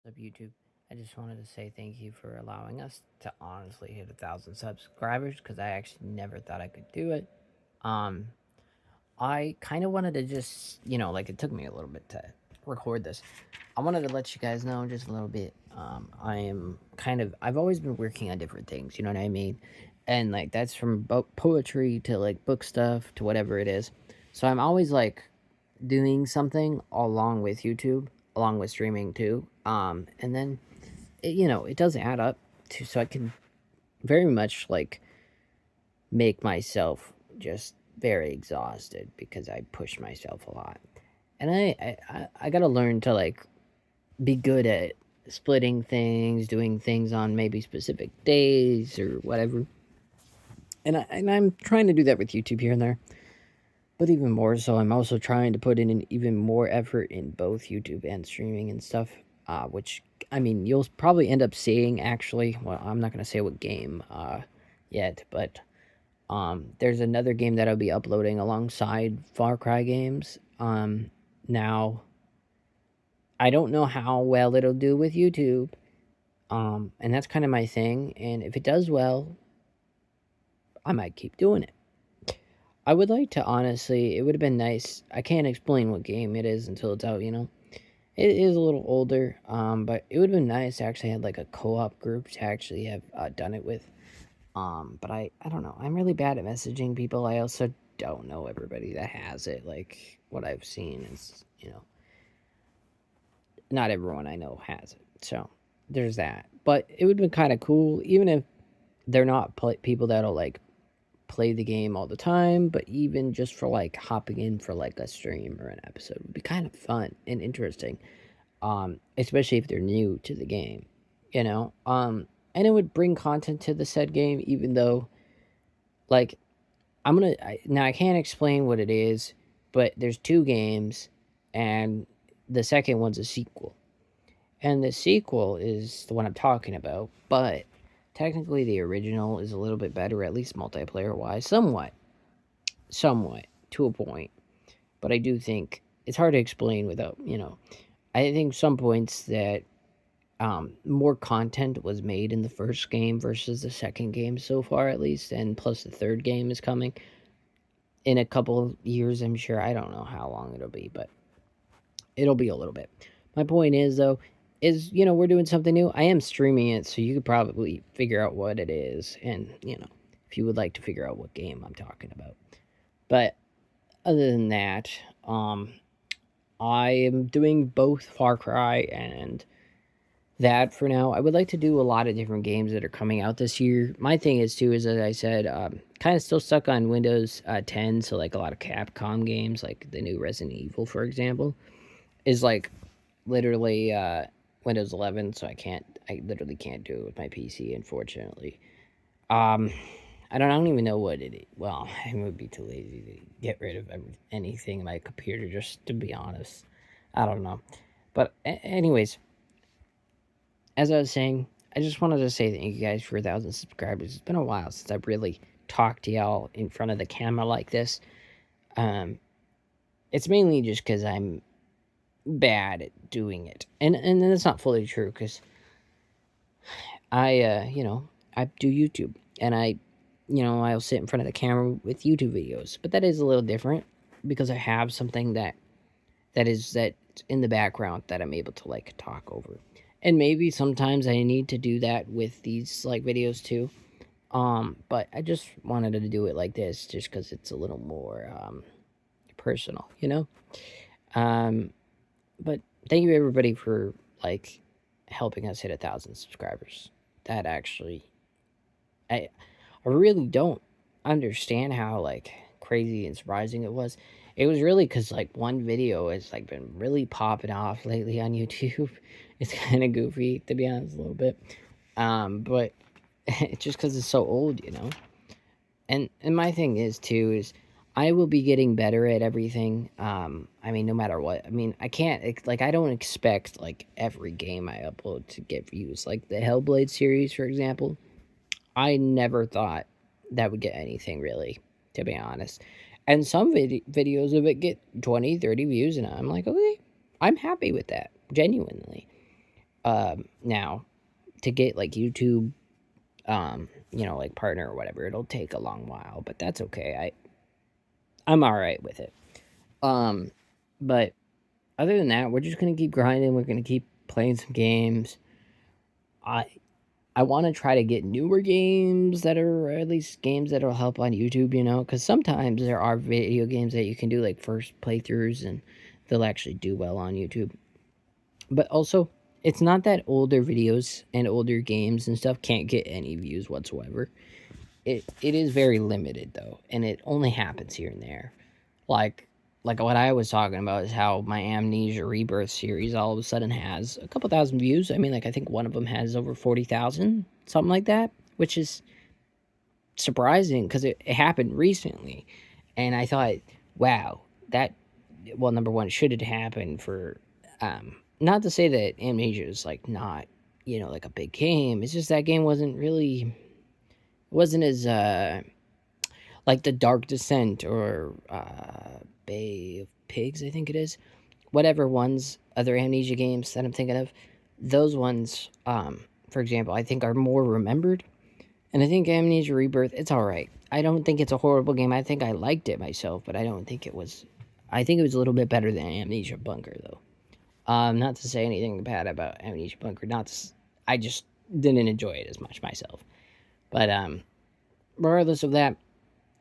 Up YouTube. I just wanted to say thank you for allowing us to honestly hit 1,000 subscribers because I actually never thought I could do it. Um, I kind of wanted to just, like it took me a little bit to record this. I wanted to let you guys know just a little bit. I've always been working on different things, you know what I mean? And like that's from poetry to like book stuff to whatever it is. So I'm always like doing something along with YouTube, along with streaming too. And then it does add up to so I can very much like make myself just very exhausted because I push myself a lot. And I got to learn to like be good at splitting things, doing things on maybe specific days or whatever. And I'm trying to do that with YouTube here and there. But even more so, I'm also trying to put in an even more effort in both YouTube and streaming and stuff. Which I mean, you'll probably end up seeing actually. Well, I'm not gonna say what game yet, but there's another game that I'll be uploading alongside Far Cry games. Now I don't know how well it'll do with YouTube. And that's kind of my thing. And if it does well, I might keep doing it. I would like to honestly. It would have been nice. I can't explain what game it is until it's out. It is a little older, but it would have been nice to actually have like a co-op group to actually have done it with. But I don't know. I'm really bad at messaging people. I also don't know everybody that has it. Like what I've seen is, not everyone I know has it. So there's that. But it would have been kind of cool, even if they're not people that'll like play the game all the time, but even just for like hopping in for like a stream or an episode would be kind of fun and interesting. Especially if they're new to the game, you know. And it would bring content to the said game, even though, like, now I can't explain what it is, but there's two games, and the second one's a sequel, and the sequel is the one I'm talking about, but technically the original is a little bit better, at least multiplayer wise, somewhat to a point. But I do think it's hard to explain without, I think some points that more content was made in the first game versus the second game so far, at least, and plus the third game is coming in a couple of years. I'm sure. I don't know how long it'll be, but it'll be a little bit. My point is, though, is we're doing something new. I am streaming it, so you could probably figure out what it is, and if you would like to figure out what game I'm talking about. But other than that, I am doing both Far Cry and that for now. I would like to do a lot of different games that are coming out this year. My thing is too is, as I said, kind of still stuck on Windows 10, so like a lot of Capcom games, like the new Resident Evil, for example, is like literally Windows 11, so I literally can't do it with my PC, unfortunately. Um, I don't even know what it is. Well, I would be too lazy to get rid of anything in my computer, just to be honest. I don't know. But anyways, as I was saying, I just wanted to say thank you guys for 1,000 subscribers. It's been a while since I've really talked to y'all in front of the camera like this. Um, it's mainly just because I'm bad at doing it, and that's not fully true because I do YouTube and I'll sit in front of the camera with YouTube videos, but that is a little different because I have something that in the background that I'm able to like talk over. And maybe sometimes I need to do that with these like videos too. But I just wanted to do it like this just cuz it's a little more personal, you know? Um but thank you everybody for like helping us hit 1,000 subscribers. That actually I really don't understand how like crazy and surprising it was. It was really because like one video has like been really popping off lately on YouTube. It's kind of goofy to be honest, a little bit. But it's just because it's so old, you know. And my thing is too is I will be getting better at everything. I mean, no matter what. I mean, I can't like I don't expect like every game I upload to get views. Like the Hellblade series, for example. I never thought that would get anything really, to be honest. And some videos of it get 20, 30 views, and I'm like, okay, I'm happy with that, genuinely. Now to get like YouTube, like partner or whatever, it'll take a long while, but that's okay. I'm all right with it. But other than that, we're just gonna keep grinding. We're gonna keep playing some games. I I want to try to get newer games that are, or at least games that'll help on YouTube, because sometimes there are video games that you can do like first playthroughs and they'll actually do well on YouTube. But also, it's not that older videos and older games and stuff can't get any views whatsoever. It is very limited though, and it only happens here and there. Like like what I was talking about is how my Amnesia Rebirth series all of a sudden has a couple thousand views. I mean, like I think one of them has over 40,000, something like that, which is surprising because it happened recently, and I thought, wow, that well, number one, should it happen for not to say that Amnesia is like not like a big game. It's just that game wasn't as like the Dark Descent or Bay of Pigs, I think it is. Whatever ones, other Amnesia games that I'm thinking of, those ones, for example, I think are more remembered. And I think Amnesia Rebirth, it's all right. I don't think it's a horrible game. I think I liked it myself, but I don't think it was. I think it was a little bit better than Amnesia Bunker, though. Not to say anything bad about Amnesia Bunker. I just didn't enjoy it as much myself. But regardless of that,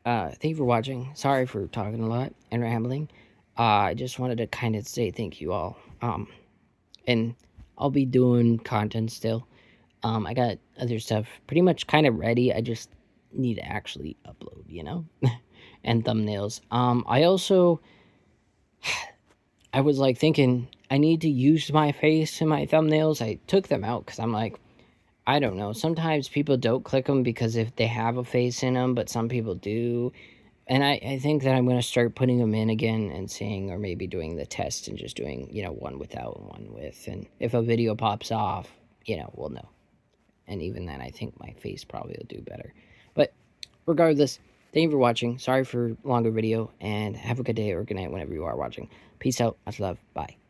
thank you for watching. Sorry for talking a lot and rambling. I just wanted to kind of say thank you all. And I'll be doing content still. I got other stuff pretty much kind of ready. I just need to actually upload, and thumbnails. I also, I was like thinking I need to use my face in my thumbnails. I took them out because I'm like, I don't know. Sometimes people don't click them because if they have a face in them, but some people do. And I think that I'm going to start putting them in again and seeing, or maybe doing the test and just doing, one without and one with. And if a video pops off, we'll know. And even then, I think my face probably will do better. But regardless, thank you for watching. Sorry for longer video, and have a good day or good night whenever you are watching. Peace out. Much love. Bye.